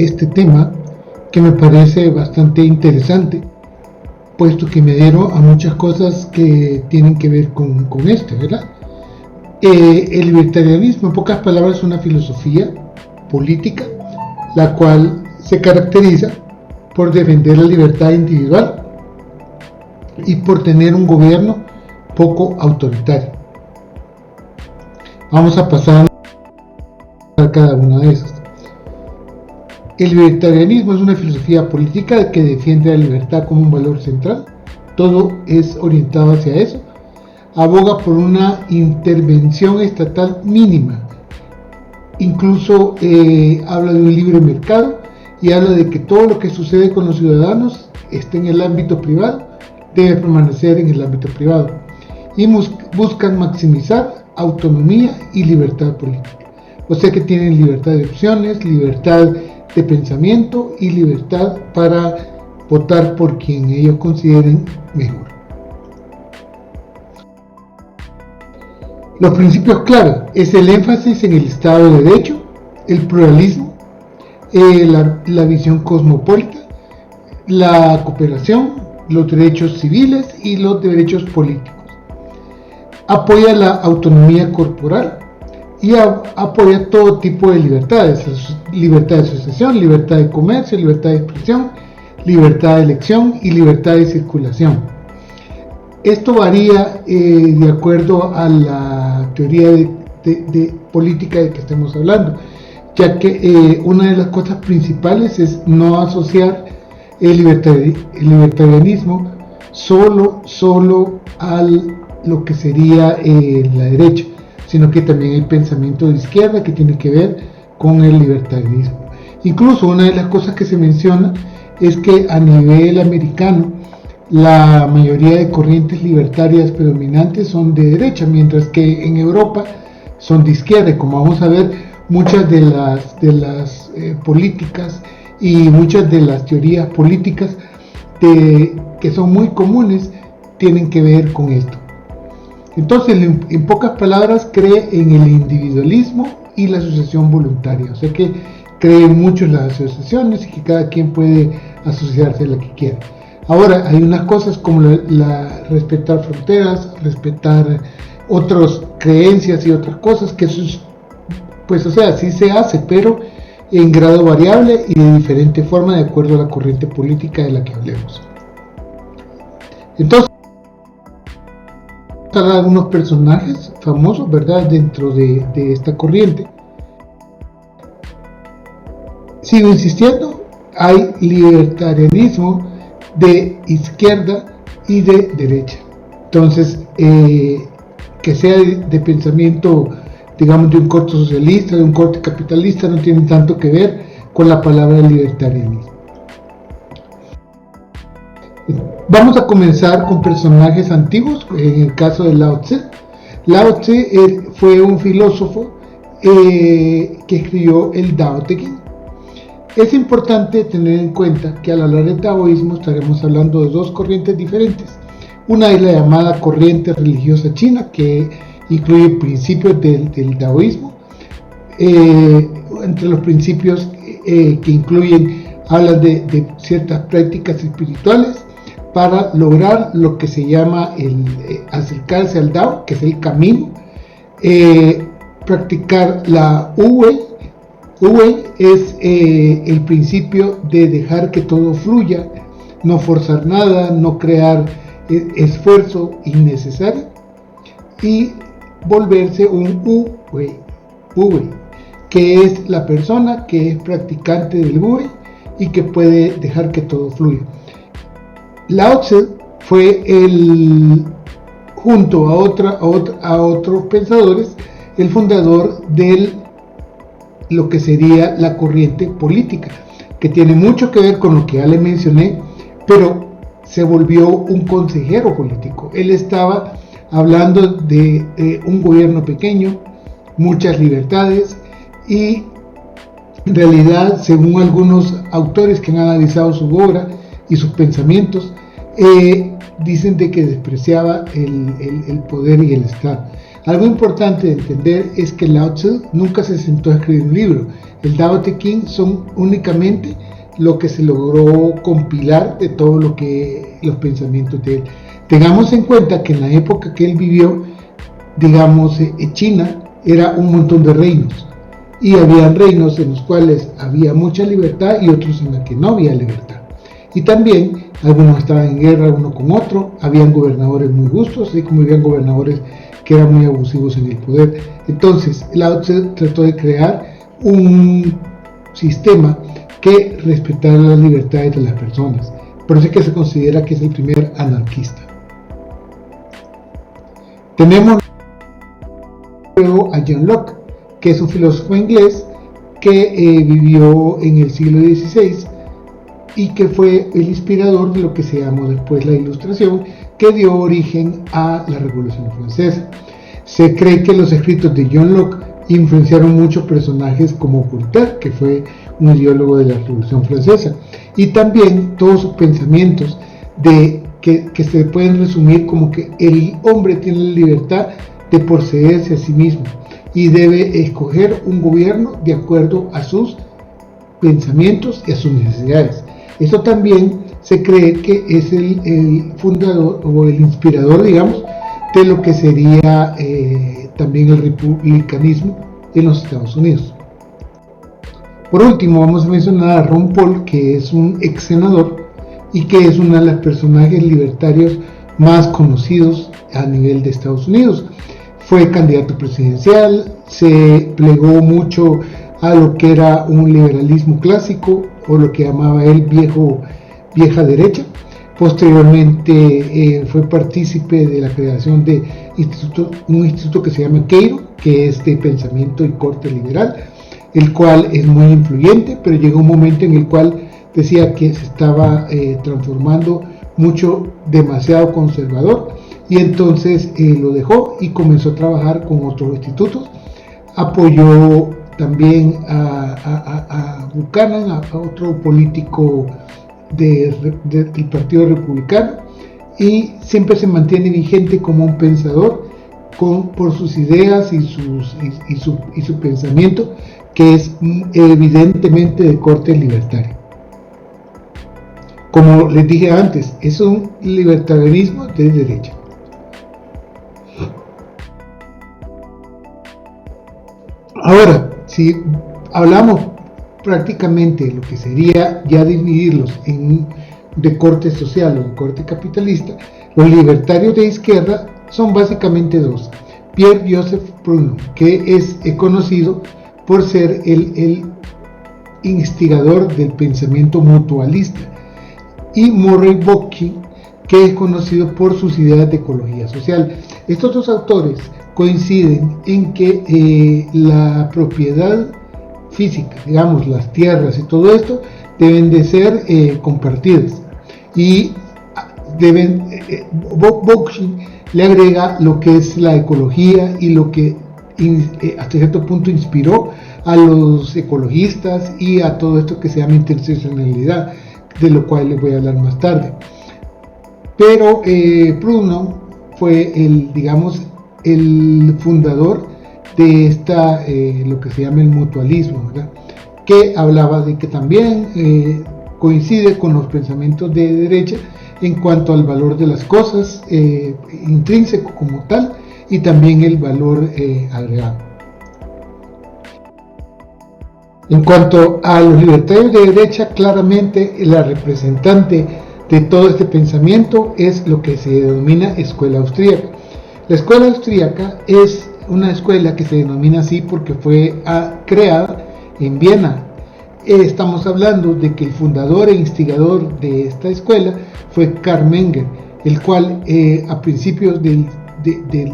este tema que me parece bastante interesante, puesto que me adhiero a muchas cosas que tienen que ver con ¿verdad? El libertarianismo, en pocas palabras, es una filosofía política, la cual se caracteriza por defender la libertad individual y por tener un gobierno poco autoritario. Vamos a pasar a cada una de esas. El libertarianismo es una filosofía política que defiende la libertad como un valor central. Todo es orientado hacia eso. Aboga por una intervención estatal mínima. Incluso habla de un libre mercado y habla de que todo lo que sucede con los ciudadanos esté en el ámbito privado, debe permanecer en el ámbito privado. Y buscan maximizar autonomía y libertad política. O sea que tienen libertad de opciones, libertad de pensamiento y libertad para votar por quien ellos consideren mejor. Los principios clave es el énfasis en el Estado de Derecho, el pluralismo, la visión cosmopolita, la cooperación, los derechos civiles y los derechos políticos. Apoya la autonomía corporal y apoya todo tipo de libertades: libertad de asociación, libertad de comercio, libertad de expresión, libertad de elección y libertad de circulación. Esto varía de acuerdo a la teoría de política de que estemos hablando, ya que una de las cosas principales es no asociar el libertarianismo solo a lo que sería la derecha, sino que también hay pensamiento de izquierda que tiene que ver con el libertarianismo. Incluso una de las cosas que se menciona es que a nivel americano la mayoría de corrientes libertarias predominantes son de derecha, mientras que en Europa son de izquierda. Y como vamos a ver, muchas de las políticas y muchas de las teorías políticas que son muy comunes tienen que ver con esto. Entonces, en pocas palabras, cree en el individualismo y la asociación voluntaria. O sea que cree mucho en las asociaciones y que cada quien puede asociarse a la que quiera. Ahora, hay unas cosas como respetar fronteras, respetar otras creencias y otras cosas, que eso es, pues, o sea, sí se hace, pero en grado variable y de diferente forma de acuerdo a la corriente política de la que hablemos. Entonces, vamos a hablar de algunos personajes famosos, ¿verdad?, dentro de esta corriente. Sigo insistiendo, hay libertarianismo de izquierda y de derecha. Entonces, que sea de pensamiento, digamos, de un corte socialista, de un corte capitalista, no tiene tanto que ver con la palabra libertarianismo. Vamos a comenzar con personajes antiguos. En el caso de Lao Tse. Lao Tse fue un filósofo que escribió el Tao Te Ching. Es importante tener en cuenta que al hablar de taoísmo estaremos hablando de dos corrientes diferentes. Una es la llamada corriente religiosa china, que incluye principios del taoísmo. Entre los principios que incluyen, hablan de ciertas prácticas espirituales para lograr lo que se llama acercarse al Tao, que es el camino. Practicar la Wu Wei. Wu Wei es el principio de dejar que todo fluya, no forzar nada, no crear esfuerzo innecesario, y volverse un Wu Wei, que es la persona que es practicante del Wu Wei y que puede dejar que todo fluya. Lao Tse fue junto a otros pensadores, el fundador de lo que sería la corriente política, que tiene mucho que ver con lo que ya le mencioné, pero se volvió un consejero político. Él estaba hablando de un gobierno pequeño, muchas libertades, y en realidad, según algunos autores que han analizado su obra y sus pensamientos, dicen de que despreciaba el poder y el Estado. Algo importante de entender es que Lao Tse nunca se sentó a escribir un libro. el Tao Te Ching son únicamente lo que se logró compilar de todo lo que los pensamientos de él. Tengamos en cuenta que en la época que él vivió, digamos, China era un montón de reinos, y había reinos en los cuales había mucha libertad y otros en los que no había libertad. Y también algunos estaban en guerra uno con otro, habían gobernadores muy justos, así como habían gobernadores que eran muy abusivos en el poder. Entonces, Lao Tse trató de crear un sistema que respetara las libertades de las personas. Por eso es que se considera que es el primer anarquista. Tenemos luego a John Locke, que es un filósofo inglés que vivió en el siglo XVI y que fue el inspirador de lo que se llamó después la Ilustración, que dio origen a la Revolución Francesa. Se cree que los escritos de John Locke influenciaron muchos personajes como Voltaire, que fue un ideólogo de la Revolución Francesa, y también todos sus pensamientos que se pueden resumir como que el hombre tiene la libertad de poseerse a sí mismo y debe escoger un gobierno de acuerdo a sus pensamientos y a sus necesidades. Esto también se cree que es el fundador o el inspirador, digamos, de lo que sería también el republicanismo en los Estados Unidos. Por último, vamos a mencionar a Ron Paul, que es un ex senador y que es uno de los personajes libertarios más conocidos a nivel de Estados Unidos. Fue candidato presidencial, se plegó mucho a lo que era un liberalismo clásico, o lo que llamaba él vieja derecha. Posteriormente fue partícipe de la creación de un instituto que se llama Cairo, que es de pensamiento y corte liberal, el cual es muy influyente, pero llegó un momento en el cual decía que se estaba transformando demasiado conservador, y entonces lo dejó y comenzó a trabajar con otros institutos. Apoyó también a Buchanan, a otro político del Partido Republicano, y siempre se mantiene vigente como un pensador por sus ideas y su pensamiento, que es evidentemente de corte libertario. Como les dije antes, es un libertarianismo de derecha. Ahora, si hablamos prácticamente de lo que sería ya dividirlos de corte social o de corte capitalista, los libertarios de izquierda son básicamente dos. Pierre-Joseph Proudhon, que es conocido por ser el instigador del pensamiento mutualista, y Murray Bookchin, que es conocido por sus ideas de ecología social. Estos dos autores coinciden en que la propiedad física, digamos las tierras y todo esto, deben de ser compartidas, y Bookchin le agrega lo que es la ecología y lo que hasta cierto punto inspiró a los ecologistas y a todo esto que se llama interseccionalidad, de lo cual les voy a hablar más tarde. Pero Proudhon fue el fundador de lo que se llama el mutualismo, ¿verdad? Que hablaba de que también coincide con los pensamientos de derecha en cuanto al valor de las cosas intrínseco como tal, y también el valor agregado. En cuanto a los libertarios de derecha, claramente la representante de todo este pensamiento es lo que se denomina escuela austríaca. La escuela austríaca es una escuela que se denomina así porque fue creada en Viena. Estamos hablando de que el fundador e instigador de esta escuela fue Karl Menger, el cual a principios del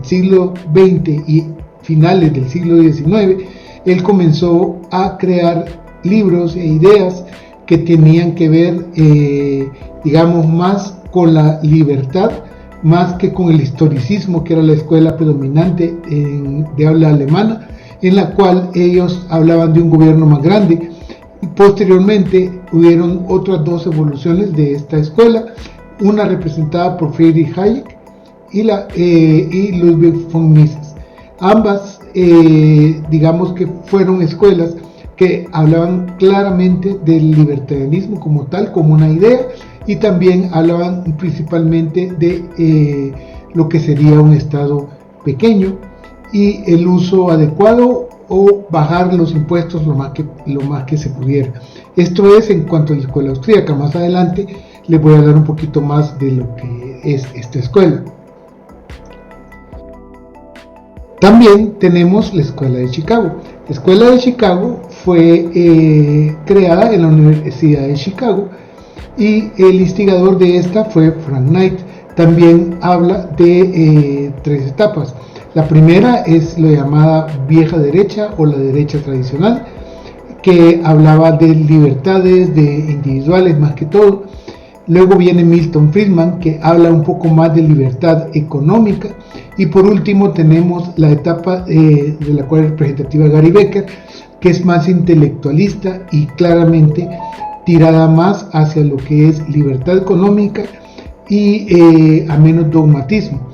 siglo XX y finales del siglo XIX, él comenzó a crear libros e ideas que tenían que ver, digamos, más con la libertad, más que con el historicismo, que era la escuela predominante de habla alemana, en la cual ellos hablaban de un gobierno más grande. Y posteriormente hubieron otras dos evoluciones de esta escuela, una representada por Friedrich Hayek y Ludwig von Mises. Ambas, digamos que fueron escuelas que hablaban claramente del libertarianismo como tal, como una idea, y también hablaban principalmente de lo que sería un Estado pequeño y el uso adecuado o bajar los impuestos lo más que se pudiera. Esto es en cuanto a la escuela austríaca. Más adelante les voy a hablar un poquito más de lo que es esta escuela. También tenemos la Escuela de Chicago. La Escuela de Chicago fue creada en la Universidad de Chicago y el instigador de esta fue Frank Knight. También habla de 3 etapas. La primera es la llamada vieja derecha o la derecha tradicional, que hablaba de libertades, de individuales más que todo. Luego viene Milton Friedman, que habla un poco más de libertad económica. Y por último tenemos la etapa de la cual es representativa Gary Becker, que es más intelectualista y claramente tirada más hacia lo que es libertad económica y a menos dogmatismo.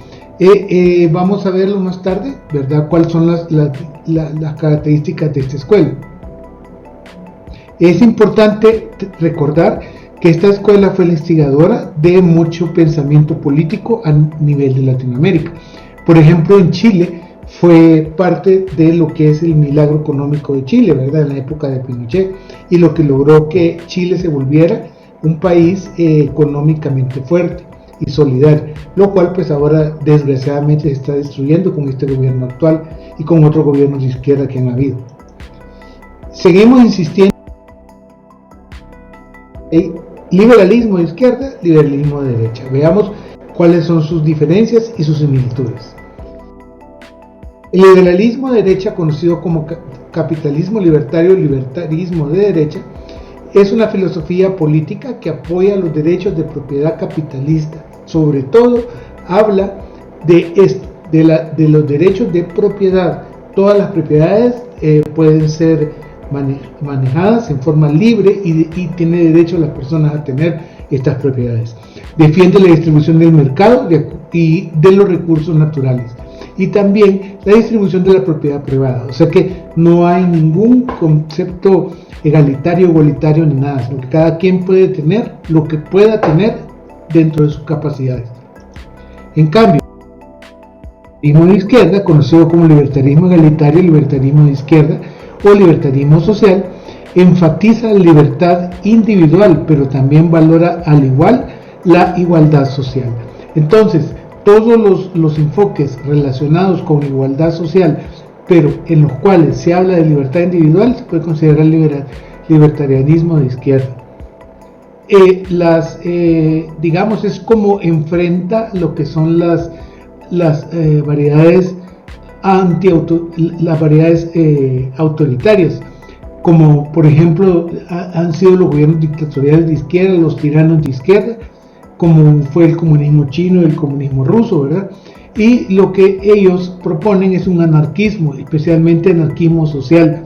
Vamos a verlo más tarde, ¿verdad? ¿Cuáles son las características de esta escuela? Es importante recordar que esta escuela fue la instigadora de mucho pensamiento político a nivel de Latinoamérica. Por ejemplo, en Chile fue parte de lo que es el milagro económico de Chile, ¿verdad? En la época de Pinochet, y lo que logró que Chile se volviera un país económicamente fuerte y solidario, lo cual pues ahora desgraciadamente se está destruyendo con este gobierno actual y con otros gobiernos de izquierda que han habido. Seguimos insistiendo en liberalismo de izquierda, liberalismo de derecha. Veamos cuáles son sus diferencias y sus similitudes. El liberalismo de derecha, conocido como capitalismo libertario, libertarismo de derecha, es una filosofía política que apoya los derechos de propiedad capitalista. Sobre todo habla de esto, de los derechos de propiedad. Todas las propiedades pueden ser manejadas en forma libre y tiene derecho las personas a tener estas propiedades. Defiende la distribución del mercado y de los recursos naturales, y también la distribución de la propiedad privada. O sea que no hay ningún concepto egalitario, igualitario ni nada, sino que cada quien puede tener lo que pueda tener dentro de sus capacidades. En cambio, el libertarismo de izquierda, conocido como libertarismo egalitario, libertarismo de izquierda o libertarismo social, enfatiza la libertad individual, pero también valora al igual la igualdad social. Entonces, todos los enfoques relacionados con igualdad social, pero en los cuales se habla de libertad individual, se puede considerar libertarianismo de izquierda. Digamos, es como enfrenta lo que son las variedades autoritarias, como por ejemplo han sido los gobiernos dictatoriales de izquierda, los tiranos de izquierda, como fue el comunismo chino y el comunismo ruso, ¿verdad? Y lo que ellos proponen es un anarquismo, especialmente anarquismo social,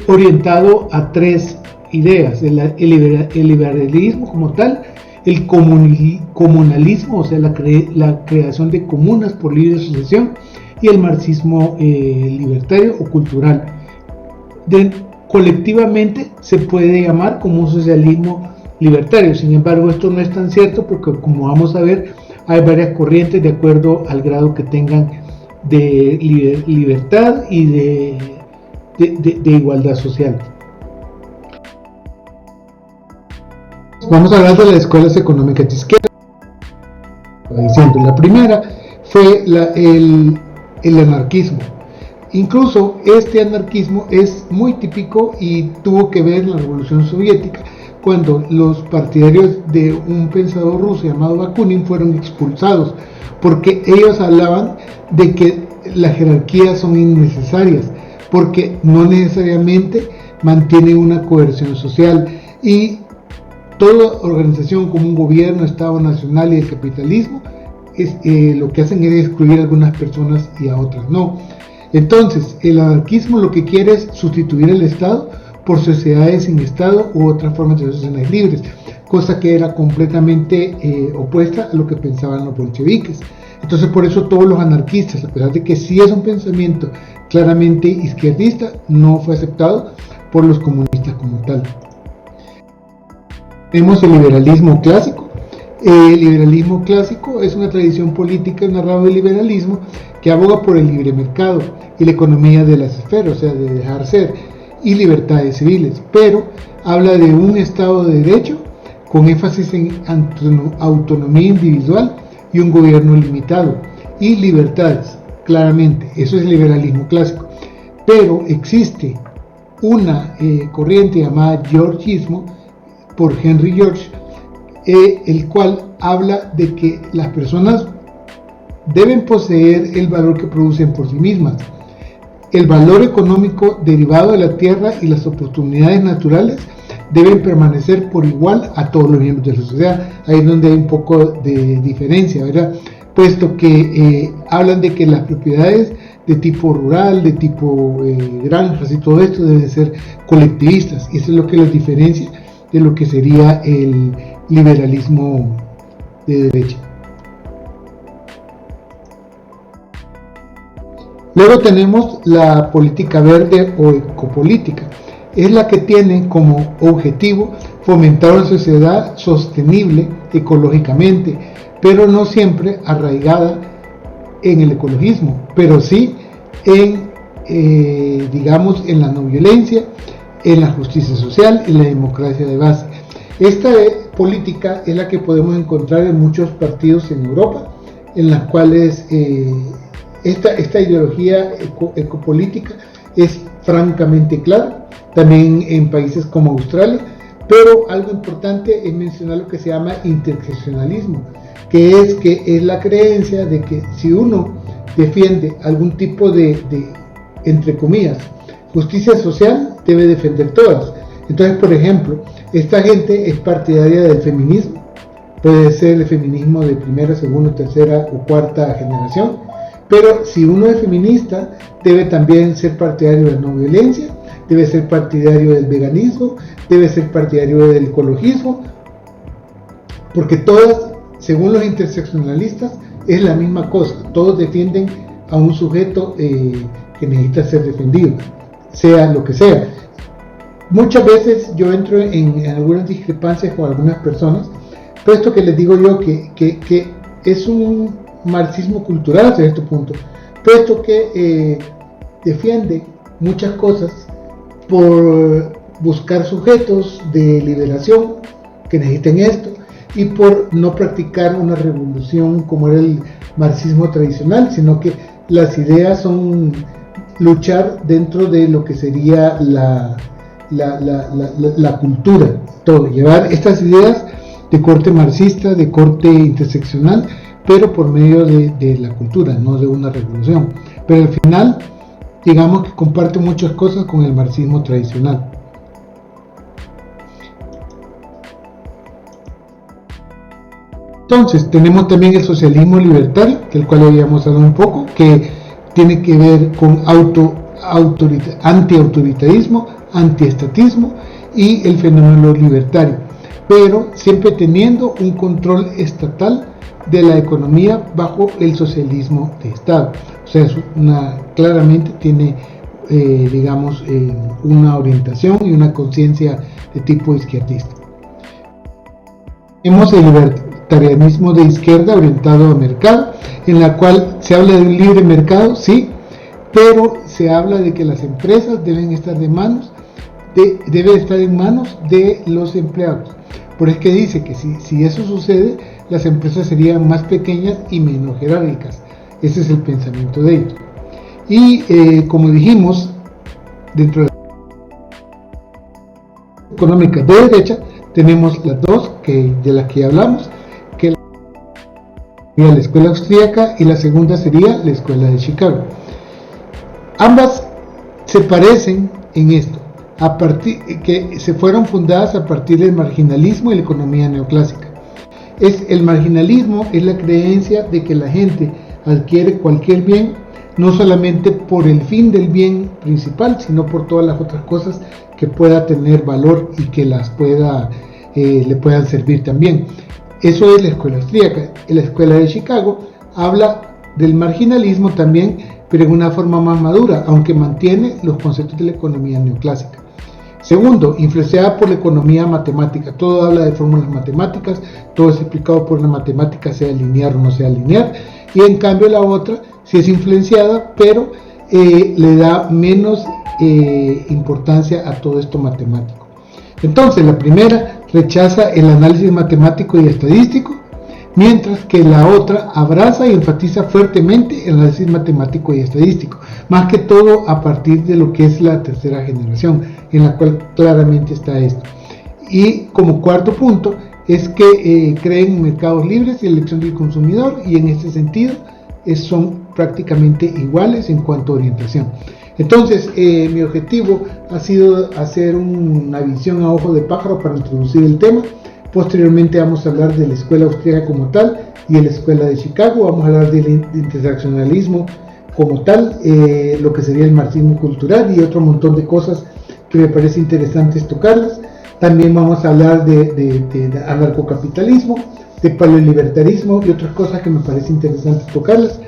orientado a 3 ideas: el liberalismo como tal, el comunalismo, o sea, la creación de comunas por libre asociación, y el marxismo libertario o cultural. Colectivamente se puede llamar como un socialismo libertario. Sin embargo, esto no es tan cierto, porque como vamos a ver, hay varias corrientes de acuerdo al grado que tengan de libertad y de igualdad social. Vamos a hablar de las escuelas económicas de izquierda. La primera fue el anarquismo. Incluso este anarquismo es muy típico y tuvo que ver en la Revolución Soviética, cuando los partidarios de un pensador ruso llamado Bakunin fueron expulsados, porque ellos hablaban de que las jerarquías son innecesarias, porque no necesariamente mantienen una cohesión social, y toda organización como un gobierno, Estado nacional y el capitalismo lo que hacen es excluir a algunas personas y a otras no. Entonces, el anarquismo lo que quiere es sustituir al Estado por sociedades sin Estado u otras formas de sociedades libres. cosa que era completamente opuesta a lo que pensaban los bolcheviques. Entonces por eso todos los anarquistas, a pesar de que sí es un pensamiento claramente izquierdista, no fue aceptado por los comunistas como tal. Tenemos el liberalismo clásico. El liberalismo clásico es una tradición política, un ramo del liberalismo que aboga por el libre mercado y la economía de las esferas, o sea, de dejar ser, y libertades civiles, pero habla de un Estado de Derecho con énfasis en autonomía individual y un gobierno limitado, y libertades, claramente, eso es el liberalismo clásico. Pero existe una corriente llamada Georgismo, por Henry George, el cual habla de que las personas deben poseer el valor que producen por sí mismas. El valor económico derivado de la tierra y las oportunidades naturales deben permanecer por igual a todos los miembros de la sociedad. Ahí es donde hay un poco de diferencia, ¿verdad? Puesto que hablan de que las propiedades de tipo rural, de tipo granjas y todo esto deben ser colectivistas. Y eso es lo que las diferencia de lo que sería el liberalismo de derecha. Luego tenemos la política verde o ecopolítica. Es la que tiene como objetivo fomentar una sociedad sostenible ecológicamente, pero no siempre arraigada en el ecologismo, pero sí en, digamos, en la no violencia, en la justicia social y la democracia de base. Esta política es la que podemos encontrar en muchos partidos en Europa, en las cuales esta ideología ecopolítica es francamente clara, también en países como Australia, pero algo importante es mencionar lo que se llama interseccionalismo, que es la creencia de que si uno defiende algún tipo de entre comillas, justicia social, debe defender todas. Entonces, por ejemplo, esta gente es partidaria del feminismo, puede ser el feminismo de primera, segunda, tercera o cuarta generación, pero si uno es feminista, debe también ser partidario de la no violencia, debe ser partidario del veganismo, debe ser partidario del ecologismo, porque todas, según los interseccionalistas, es la misma cosa, todos defienden a un sujeto que necesita ser defendido, sea lo que sea. Muchas veces yo entro en algunas discrepancias con algunas personas, puesto que les digo yo que es un marxismo cultural hasta este punto, puesto que defiende muchas cosas por buscar sujetos de liberación que necesiten esto y por no practicar una revolución como era el marxismo tradicional, sino que las ideas son luchar dentro de lo que sería la cultura, todo, llevar estas ideas de corte marxista, de corte interseccional, pero por medio de la cultura, no de una revolución. Pero al final, digamos que comparte muchas cosas con el marxismo tradicional. Entonces, tenemos también el socialismo libertario, del cual habíamos hablado un poco, que tiene que ver con anti-autoritarismo, antiestatismo y el fenómeno libertario, pero siempre teniendo un control estatal de la economía bajo el socialismo de Estado. O sea, claramente tiene, digamos, una orientación y una conciencia de tipo izquierdista. Tenemos el libertarianismo de izquierda orientado a mercado, en la cual se habla de un libre mercado, sí, pero se habla de que las empresas deben estar en manos de los empleados. Por eso que dice que si eso sucede, las empresas serían más pequeñas y menos jerárquicas. Ese es el pensamiento de ellos. Y como dijimos, dentro de la económica de derecha, tenemos las dos de las que hablamos, que sería la escuela austríaca y la segunda sería la escuela de Chicago. Ambas se parecen en esto, que se fueron fundadas a partir del marginalismo y la economía neoclásica. El marginalismo es la creencia de que la gente adquiere cualquier bien, no solamente por el fin del bien principal, sino por todas las otras cosas que pueda tener valor y que las pueda le puedan servir también. Eso es la escuela austríaca. La escuela de Chicago habla del marginalismo también, pero en una forma más madura, aunque mantiene los conceptos de la economía neoclásica. Segundo, influenciada por la economía matemática. Todo habla de fórmulas matemáticas, todo es explicado por una matemática, sea lineal o no sea lineal. Y en cambio la otra sí es influenciada, pero le da menos importancia a todo esto matemático. Entonces, la primera rechaza el análisis matemático y estadístico, mientras que la otra abraza y enfatiza fuertemente el análisis matemático y estadístico, más que todo a partir de lo que es la tercera generación, en la cual claramente está esto. Y como cuarto punto es que creen mercados libres y elección del consumidor, y en este sentido son prácticamente iguales en cuanto a orientación. Entonces, mi objetivo ha sido hacer una visión a ojo de pájaro para introducir el tema. Posteriormente vamos a hablar de la escuela austríaca como tal y de la escuela de Chicago. Vamos a hablar del interseccionalismo como tal, lo que sería el marxismo cultural y otro montón de cosas que me parece interesantes tocarlas. También vamos a hablar de anarcocapitalismo, de paleolibertarismo y otras cosas que me parece interesantes tocarlas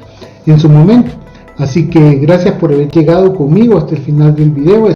en su momento. Así que gracias por haber llegado conmigo hasta el final del video.